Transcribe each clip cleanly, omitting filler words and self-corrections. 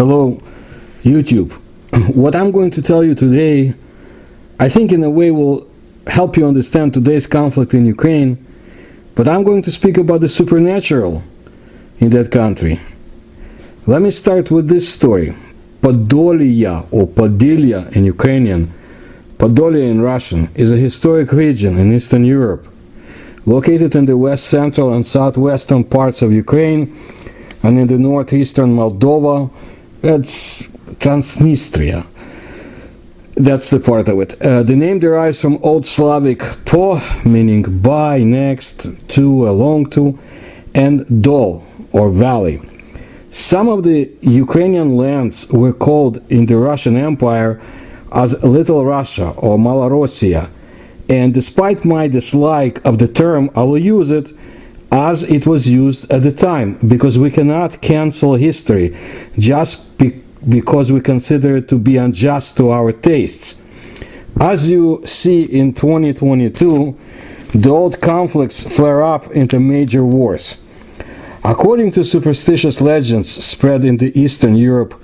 Hello, YouTube. What I'm going to tell you today, I think in a way will help you understand today's conflict in Ukraine, but I'm going to speak about the supernatural in that country. Let me start with this story. Podolia, or Podilya in Ukrainian, Podolia in Russian, is a historic region in Eastern Europe, located in the west central and southwestern parts of Ukraine and in the northeastern Moldova. That's Transnistria. That's the part of it. The name derives from Old Slavic po, meaning by, next, to, along to, and dol, or valley. Some of the Ukrainian lands were called in the Russian Empire as Little Russia or Malorossia, and despite my dislike of the term, I will use it as it was used at the time, because we cannot cancel history just because we consider it to be unjust to our tastes. As you see in 2022, the old conflicts flare up into major wars. According to superstitious legends spread in the Eastern Europe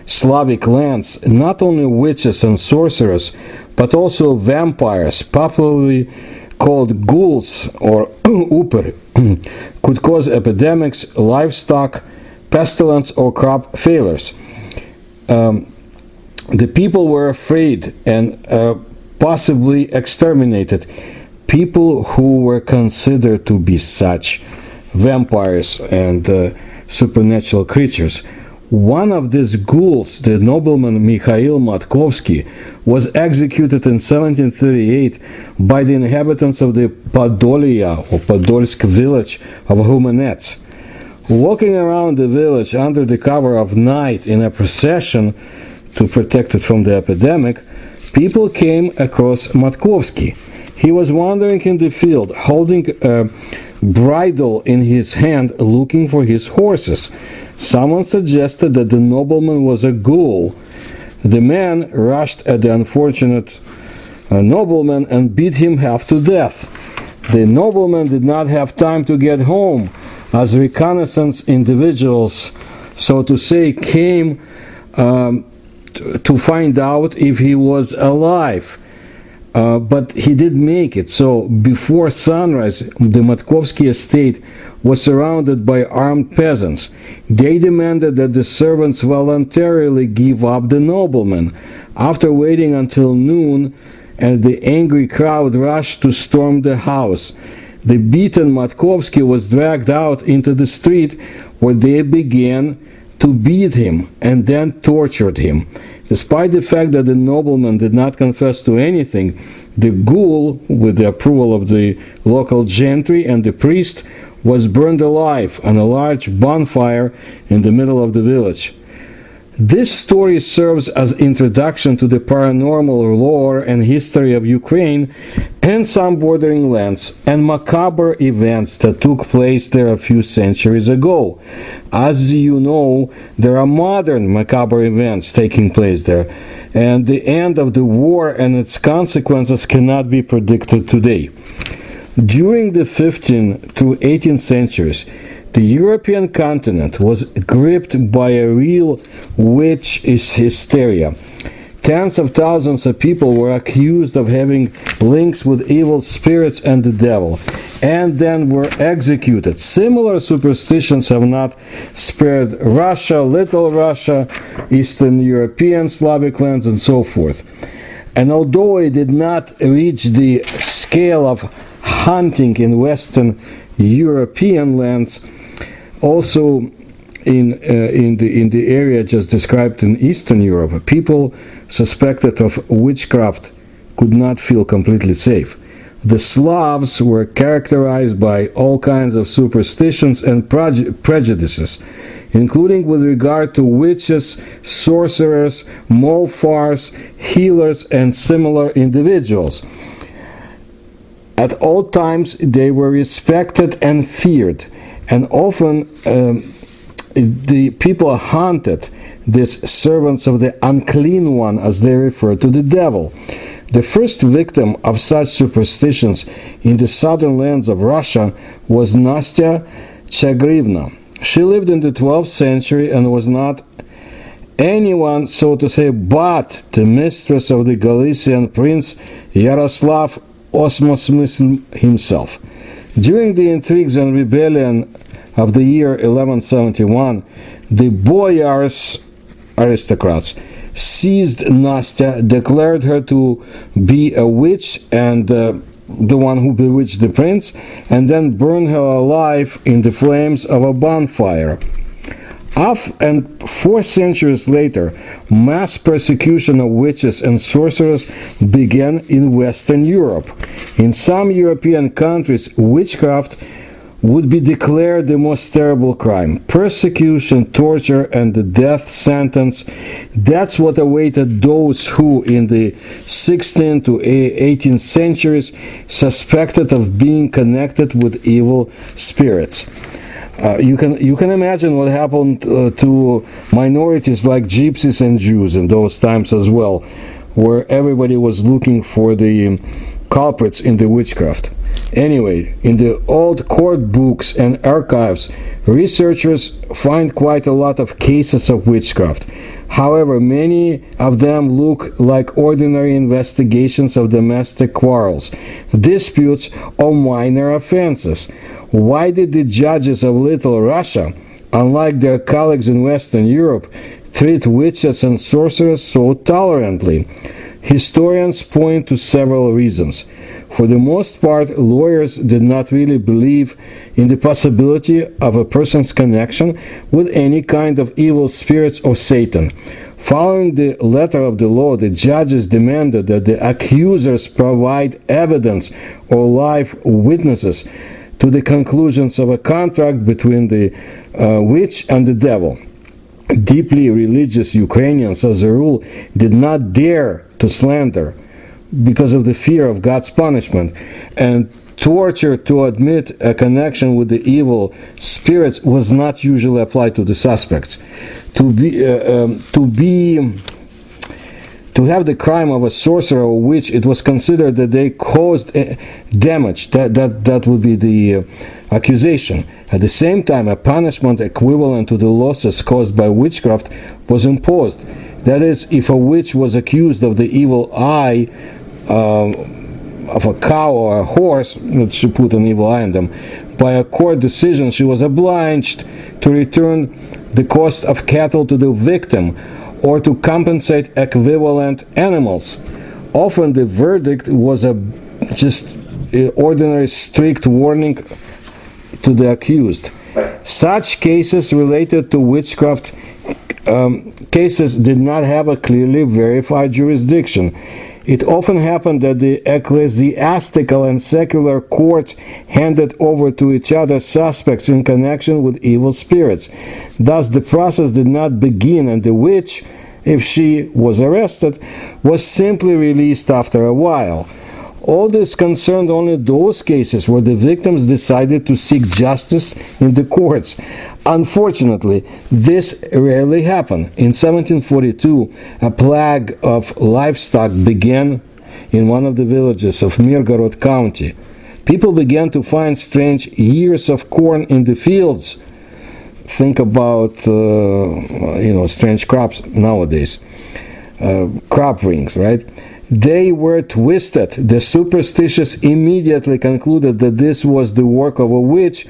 Slavic lands, not only witches and sorcerers, but also vampires, popularly called ghouls or uper, could cause epidemics, livestock, pestilence, or crop failures. The people were afraid and possibly exterminated people who were considered to be such vampires and supernatural creatures. One of these ghouls, the nobleman Mikhail Matkovsky, was executed in 1738 by the inhabitants of the Podolia or Podolsk village of Humanets. Walking around the village under the cover of night in a procession to protect it from the epidemic, people came across Matkovsky. He was wandering in the field, holding a bridle in his hand, looking for his horses. Someone suggested that the nobleman was a ghoul. The man rushed at the unfortunate nobleman and beat him half to death. The nobleman did not have time to get home, as reconnaissance individuals, so to say, came to find out if he was alive. But he did make it. So before sunrise, the Matkovsky estate was surrounded by armed peasants. They demanded that the servants voluntarily give up the nobleman. After waiting until noon, and the angry crowd rushed to storm the house, the beaten Matkovsky was dragged out into the street, where they began to beat him and then tortured him. Despite the fact that the nobleman did not confess to anything, the ghoul, with the approval of the local gentry and the priest, was burned alive on a large bonfire in the middle of the village. This story serves as introduction to the paranormal lore and history of Ukraine and some bordering lands, and macabre events that took place there a few centuries ago. As you know, there are modern macabre events taking place there, and the end of the war and its consequences cannot be predicted today. During the 15th through 18th centuries, the European continent was gripped by a real witch hysteria. Tens of thousands of people were accused of having links with evil spirits and the devil, and then were executed. Similar superstitions have not spared Russia, Little Russia, Eastern European Slavic lands, and so forth. And although it did not reach the scale of hunting in Western European lands, also in the area just described in Eastern Europe, people suspected of witchcraft could not feel completely safe. The Slavs were characterized by all kinds of superstitions and prejudices, including with regard to witches, sorcerers, molfars, healers, and similar individuals. At all times they were respected and feared, and often the people hunted these servants of the unclean one, as they refer to the devil. The first victim of such superstitions in the southern lands of Russia was Nastya Chagrivna. She lived in the 12th century and was not anyone, so to say, but the mistress of the Galician prince Yaroslav Osmosmysl himself. During the intrigues and rebellion of the year 1171, the boyars, aristocrats, seized Nastya, declared her to be a witch and the one who bewitched the prince, and then burned her alive in the flames of a bonfire. And 4 centuries later, mass persecution of witches and sorcerers began in Western Europe. In some European countries, witchcraft would be declared the most terrible crime. Persecution, torture, and the death sentence. That's what awaited those who, in the 16th to 18th centuries, suspected of being connected with evil spirits. You can imagine what happened to minorities like gypsies and Jews in those times as well, where everybody was looking for the culprits in the witchcraft. Anyway, in the old court books and archives, researchers find quite a lot of cases of witchcraft. However, many of them look like ordinary investigations of domestic quarrels, disputes, or minor offenses. Why did the judges of Little Russia, unlike their colleagues in Western Europe, treat witches and sorcerers so tolerantly? Historians point to several reasons. For the most part, lawyers did not really believe in the possibility of a person's connection with any kind of evil spirits or Satan. Following the letter of the law, the judges demanded that the accusers provide evidence or live witnesses to the conclusions of a contract between the witch and the devil. Deeply religious Ukrainians, as a rule, did not dare to slander because of the fear of God's punishment, and torture to admit a connection with the evil spirits was not usually applied to the suspects. To have the crime of a sorcerer or witch, it was considered that they caused damage. That would be the accusation. At the same time, a punishment equivalent to the losses caused by witchcraft was imposed. That is, if a witch was accused of the evil eye of a cow or a horse, she put an evil eye on them, by a court decision, she was obliged to return the cost of cattle to the victim, or to compensate equivalent animals. Often the verdict was just ordinary strict warning to the accused. Such cases related to witchcraft cases did not have a clearly verified jurisdiction. It often happened that the ecclesiastical and secular courts handed over to each other suspects in connection with evil spirits. Thus, the process did not begin, and the witch, if she was arrested, was simply released after a while. All this concerned only those cases where the victims decided to seek justice in the courts. Unfortunately, this rarely happened. In 1742, a plague of livestock began in one of the villages of Mirgorod County. People began to find strange ears of corn in the fields. Think about, strange crops nowadays. Crop rings, right? They were twisted. The superstitious immediately concluded that this was the work of a witch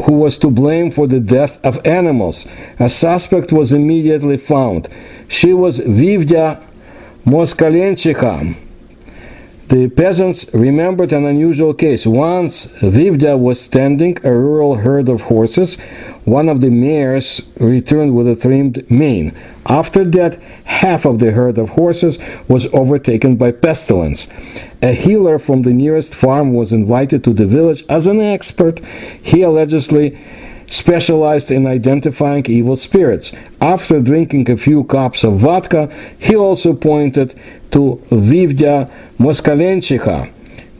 who was to blame for the death of animals. A suspect was immediately found. She was Vivda Moskalenchikha. The peasants remembered an unusual case. Once Vivda was tending a rural herd of horses. One of the mares returned with a trimmed mane. After that, half of the herd of horses was overtaken by pestilence. A healer from the nearest farm was invited to the village as an expert. He allegedly specialized in identifying evil spirits. After drinking a few cups of vodka, he also pointed to Vivda Moskalenchikha.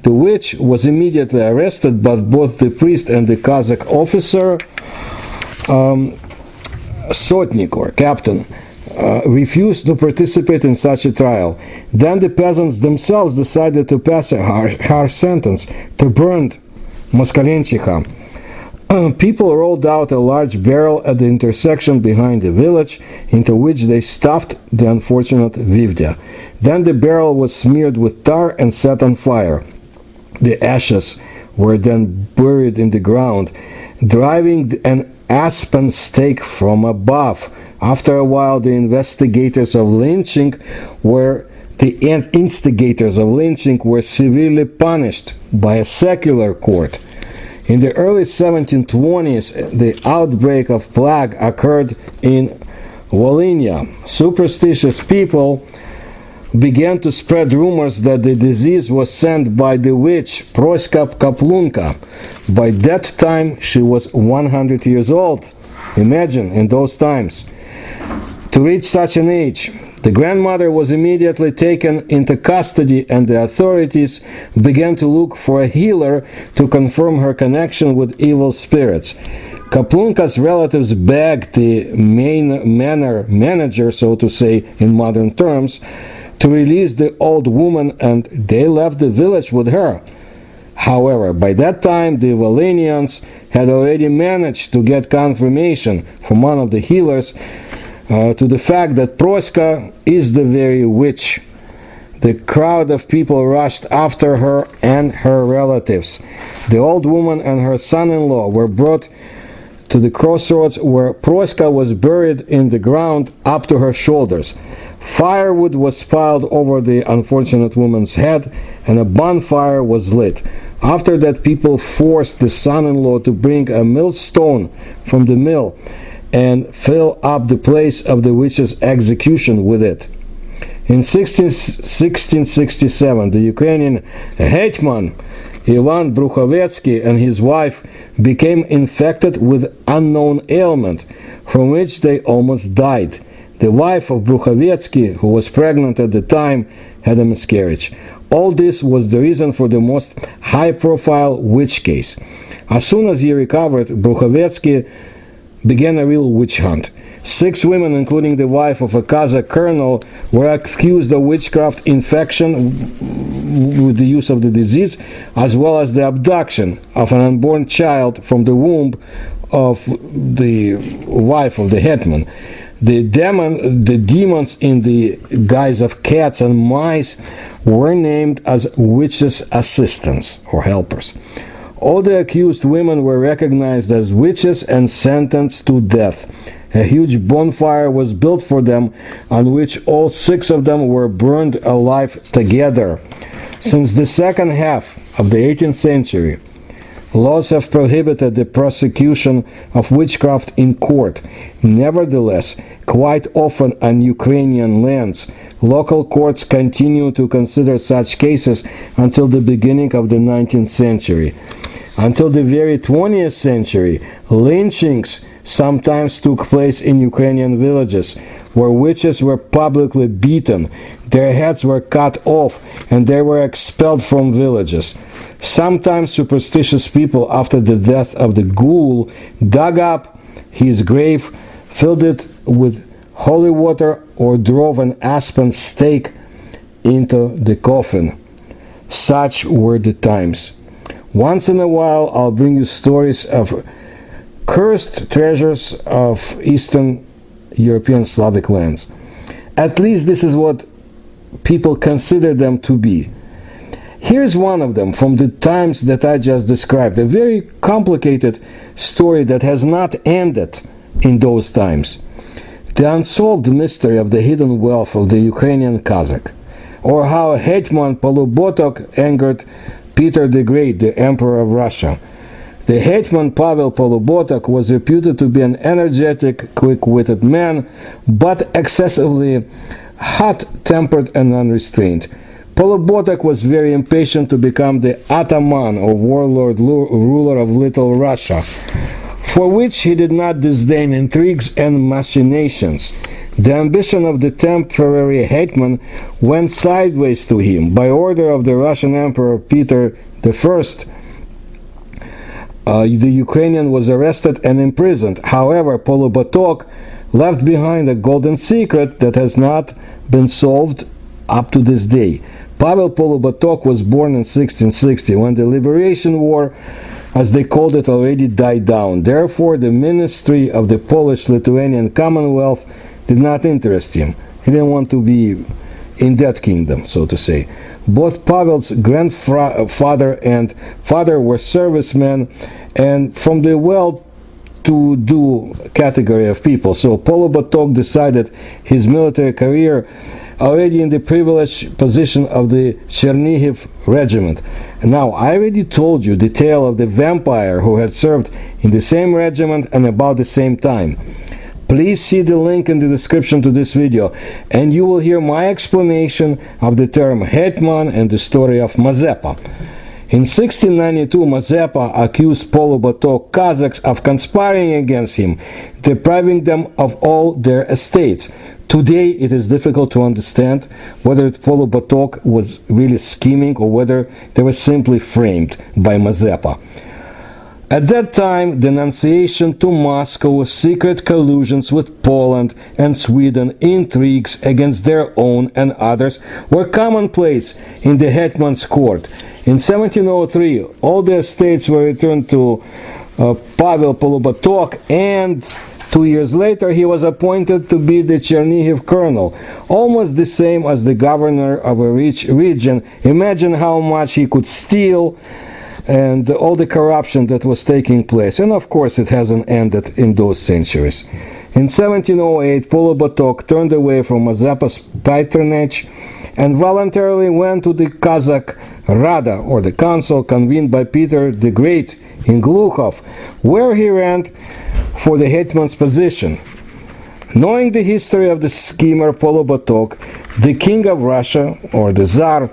The witch was immediately arrested, but both the priest and the Cossack officer, Sotnik or captain, refused to participate in such a trial. Then the peasants themselves decided to pass a harsh sentence to burn Moskalenchikha. People rolled out a large barrel at the intersection behind the village, into which they stuffed the unfortunate Vivda. Then the barrel was smeared with tar and set on fire. The ashes were then buried in the ground, driving an aspen stake from above. After a while, the instigators of lynching were severely punished by a secular court. In the early 1720s, the outbreak of plague occurred in Volhynia. Superstitious people began to spread rumors that the disease was sent by the witch Proska Kaplunka. By that time, she was 100 years old. Imagine, in those times. To reach such an age, the grandmother was immediately taken into custody, and the authorities began to look for a healer to confirm her connection with evil spirits. Kaplunka's relatives begged the main manager, so to say, in modern terms, to release the old woman, and they left the village with her. However, by that time, the Volhynians had already managed to get confirmation from one of the healers to the fact that Proska is the very witch. The crowd of people rushed after her and her relatives. The old woman and her son-in-law were brought to the crossroads where Proska was buried in the ground up to her shoulders. Firewood was piled over the unfortunate woman's head, and a bonfire was lit. After that, people forced the son-in-law to bring a millstone from the mill and fill up the place of the witch's execution with it. In 1667, the Ukrainian hetman Ivan Brukhovetsky and his wife became infected with unknown ailment, from which they almost died. The wife of Brukhovetsky, who was pregnant at the time, had a miscarriage. All this was the reason for the most high-profile witch case. As soon as he recovered, Brukhovetsky began a real witch hunt. 6 women, including the wife of a Kazakh colonel, were accused of witchcraft infection with the use of the disease, as well as the abduction of an unborn child from the womb of the wife of the hetman. The demons in the guise of cats and mice were named as witches' assistants or helpers. All the accused women were recognized as witches and sentenced to death. A huge bonfire was built for them, on which all 6 of them were burned alive together. Since the second half of the 18th century, laws have prohibited the prosecution of witchcraft in court. Nevertheless, quite often on Ukrainian lands, local courts continue to consider such cases until the beginning of the 19th century. Until the very 20th century, lynchings sometimes took place in Ukrainian villages, where witches were publicly beaten, their heads were cut off, and they were expelled from villages. Sometimes superstitious people, after the death of the ghoul, dug up his grave, filled it with holy water, or drove an aspen stake into the coffin. Such were the times. Once in a while, I'll bring you stories of cursed treasures of Eastern European Slavic lands. At least this is what people consider them to be. Here's one of them from the times that I just described, a very complicated story that has not ended in those times. The unsolved mystery of the hidden wealth of the Ukrainian Kazakh, or how Hetman Polubotok angered Peter the Great, the Emperor of Russia. The hetman Pavel Polubotok was reputed to be an energetic, quick-witted man, but excessively hot-tempered and unrestrained. Polubotok was very impatient to become the ataman, or warlord ruler of Little Russia, for which he did not disdain intrigues and machinations. The ambition of the temporary hetman went sideways to him. By order of the Russian Emperor Peter I, the Ukrainian was arrested and imprisoned. However, Polubotok left behind a golden secret that has not been solved up to this day. Pavel Polubotok was born in 1660, when the Liberation War, as they called it, already died down. Therefore, the ministry of the Polish-Lithuanian Commonwealth did not interest him. He didn't want to be in that kingdom, so to say. Both Pavel's grandfather and father were servicemen and from the well-to-do category of people. So Polubotok decided his military career already in the privileged position of the Chernihiv regiment. Now, I already told you the tale of the vampire who had served in the same regiment and about the same time. Please see the link in the description to this video, and you will hear my explanation of the term hetman and the story of Mazepa. In 1692, Mazepa accused Polubotok Kazakhs of conspiring against him, depriving them of all their estates. Today, it is difficult to understand whether Polubotok was really scheming or whether they were simply framed by Mazepa. At that time, denunciation to Moscow, secret collusions with Poland and Sweden, intrigues against their own and others were commonplace in the hetman's court. In 1703, all the estates were returned to Pavel Polubotok, and 2 years later he was appointed to be the Chernihiv colonel, almost the same as the governor of a rich region. Imagine how much he could steal and all the corruption that was taking place. And of course it hasn't ended in those centuries. In 1708, Polubotok turned away from Mazepa's patronage and voluntarily went to the Kazakh Rada, or the council convened by Peter the Great in Glukhov, where he ran for the hetman's position. Knowing the history of the schemer Polubotok, the king of Russia, or the Tsar,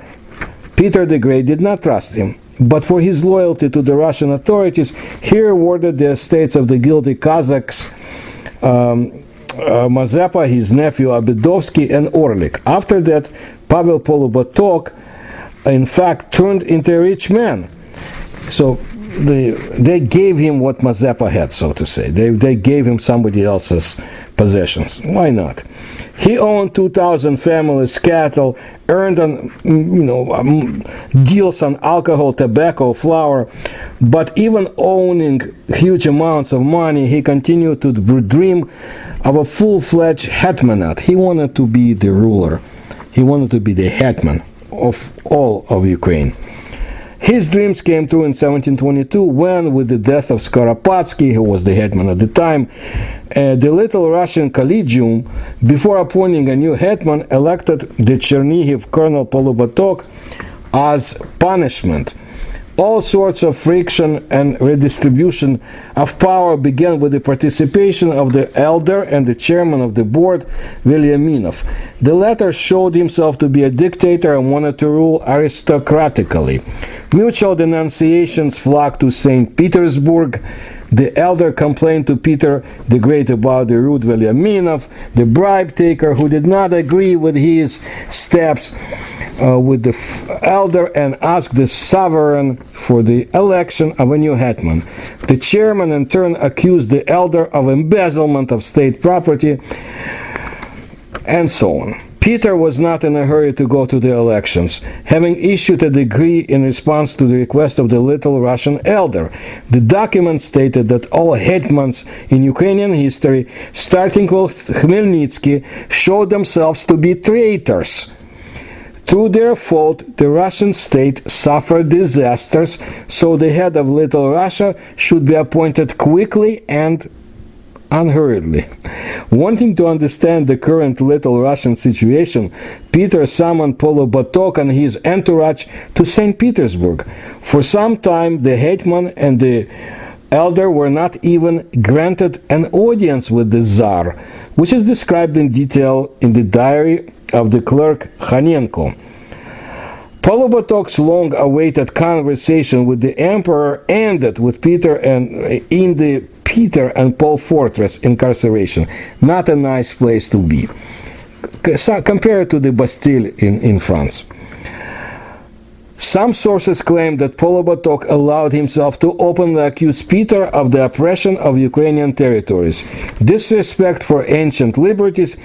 Peter the Great, did not trust him. But for his loyalty to the Russian authorities, he rewarded the estates of the guilty Kazakhs, Mazepa, his nephew Abedovsky, and Orlik. After that, Pavel Polubotok, in fact, turned into a rich man. So they gave him what Mazepa had, so to say. They gave him somebody else's possessions. Why not? He owned 2,000 families' cattle, earned on, deals on alcohol, tobacco, flour, but even owning huge amounts of money, he continued to dream of a full-fledged hetmanate. He wanted to be the ruler. He wanted to be the hetman of all of Ukraine. His dreams came true in 1722 when, with the death of Skoropadsky, who was the hetman at the time, the Little Russian Collegium, before appointing a new hetman, elected the Chernihiv Colonel Polubotok as punishment. All sorts of friction and redistribution of power began with the participation of the elder and the chairman of the board, Veliaminov. The latter showed himself to be a dictator and wanted to rule aristocratically. Mutual denunciations flocked to St. Petersburg. The elder complained to Peter the Great about the rude Veliaminov, the bribe taker who did not agree with his steps with the elder, and asked the sovereign for the election of a new hetman. The chairman in turn accused the elder of embezzlement of state property, and so on. Peter was not in a hurry to go to the elections, having issued a decree in response to the request of the Little Russian elder. The document stated that all hetmans in Ukrainian history, starting with Khmelnytsky, showed themselves to be traitors. Through their fault, the Russian state suffered disasters, so the head of Little Russia should be appointed quickly and unhurriedly. Wanting to understand the current Little Russian situation, Peter summoned Polubotok and his entourage to St. Petersburg. For some time, the hetman and the elder were not even granted an audience with the Tsar, which is described in detail in the diary of the clerk Khanenko. Polubotok's long-awaited conversation with the emperor ended with Peter in the Peter and Paul fortress incarceration. Not a nice place to be. Compared to the Bastille in France. Some sources claim that Polubotok allowed himself to openly accuse Peter of the oppression of Ukrainian territories, disrespect for ancient liberties,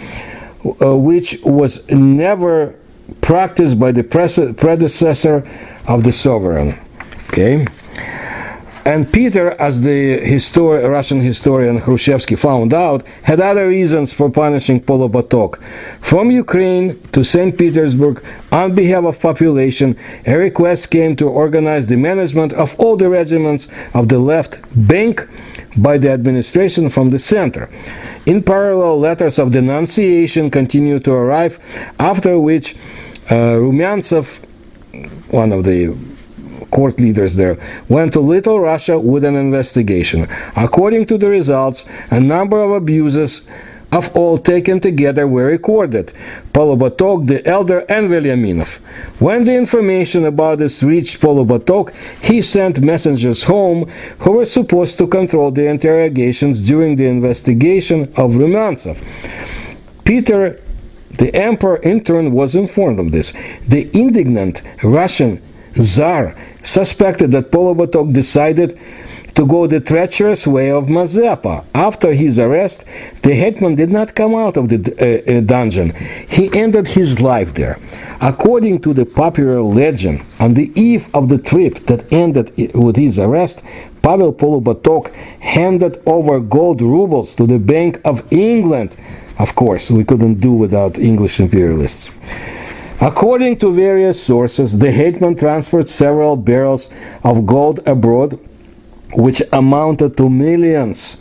which was never practiced by the predecessor of the sovereign. Okay? And Peter, as the Russian historian Khrushchevsky found out, had other reasons for punishing Polubotok. From Ukraine to St. Petersburg, on behalf of population, a request came to organize the management of all the regiments of the left bank by the administration from the center. In parallel, letters of denunciation continued to arrive, after which Rumyantsev, one of the court leaders there, went to Little Russia with an investigation. According to the results, a number of abuses of all taken together were recorded: Polubotok, the elder, and Velyaminov. When the information about this reached Polubotok, he sent messengers home who were supposed to control the interrogations during the investigation of Rumyantsev. Peter, the emperor, in turn, was informed of this. The indignant Russian Tsar suspected that Polubotok decided to go the treacherous way of Mazepa. After his arrest, the hetman did not come out of the dungeon. He ended his life there. According to the popular legend, on the eve of the trip that ended with his arrest, Pavel Polubotok handed over gold rubles to the Bank of England. Of course, we couldn't do without English imperialists. According to various sources, the hetman transferred several barrels of gold abroad, which amounted to millions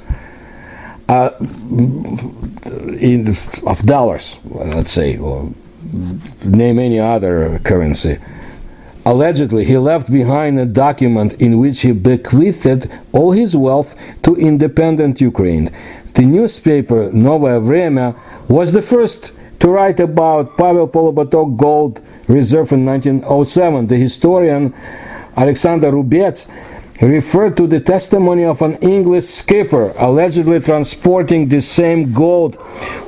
of dollars, let's say, or name any other currency. Allegedly, he left behind a document in which he bequeathed all his wealth to independent Ukraine. The newspaper Novaya Vremya was the first to write about Pavel Polubotok gold reserve in 1907. The historian Alexander Rubets referred to the testimony of an English skipper allegedly transporting the same gold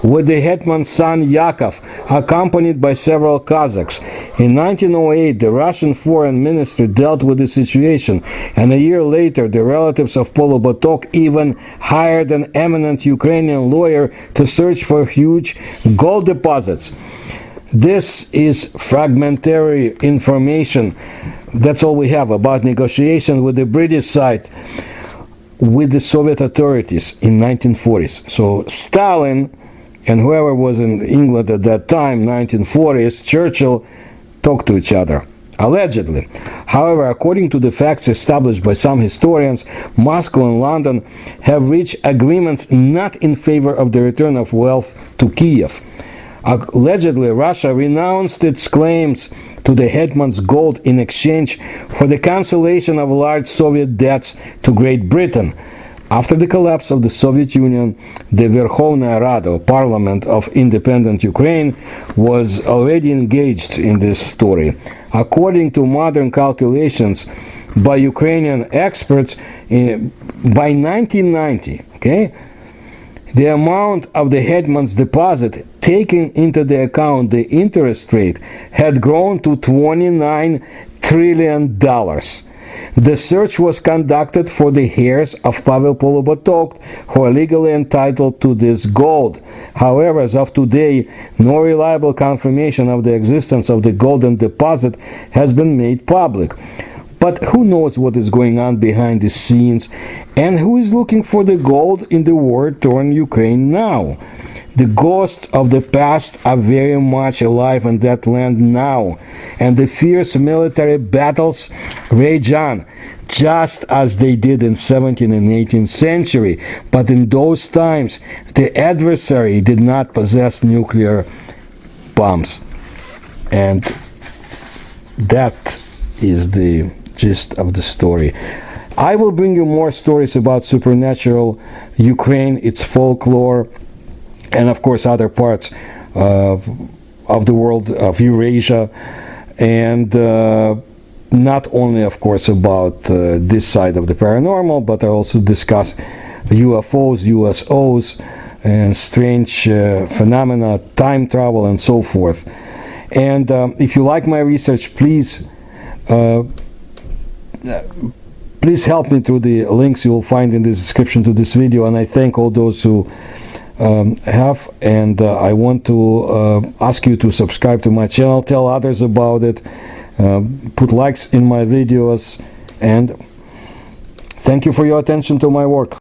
with the hetman's son Yakov, accompanied by several Kazakhs. In 1908, the Russian foreign ministry dealt with the situation, and a year later, the relatives of Polubotok even hired an eminent Ukrainian lawyer to search for huge gold deposits. This is fragmentary information. That's all we have about negotiations with the British side with the Soviet authorities in 1940s. So Stalin and whoever was in England at that time, 1940s, Churchill, talked to each other, allegedly. However, according to the facts established by some historians, Moscow and London have reached agreements not in favor of the return of wealth to Kiev. Allegedly, Russia renounced its claims to the hetman's gold in exchange for the cancellation of large Soviet debts to Great Britain. After the collapse of the Soviet Union, the Verkhovnaya Rada, or Parliament of Independent Ukraine, was already engaged in this story. According to modern calculations by Ukrainian experts, by 1990, the amount of the hetman's deposit, taking into the account the interest rate, had grown to $29 trillion. The search was conducted for the heirs of Pavel Polubotok, who are legally entitled to this gold. However, as of today, no reliable confirmation of the existence of the golden deposit has been made public. But who knows what is going on behind the scenes, and who is looking for the gold in the war-torn Ukraine now? The ghosts of the past are very much alive in that land now, and the fierce military battles rage on, just as they did in 17th and 18th century. But in those times, the adversary did not possess nuclear bombs. And that is the gist of the story. I will bring you more stories about supernatural Ukraine, its folklore, and of course other parts of the world, of Eurasia, and not only, of course, about this side of the paranormal, but I also discuss UFOs, USOs, and strange phenomena, time travel, and so forth. And if you like my research, please help me through the links you will find in the description to this video, and I thank all those who have, and I want to ask you to subscribe to my channel, tell others about it, put likes in my videos, and thank you for your attention to my work.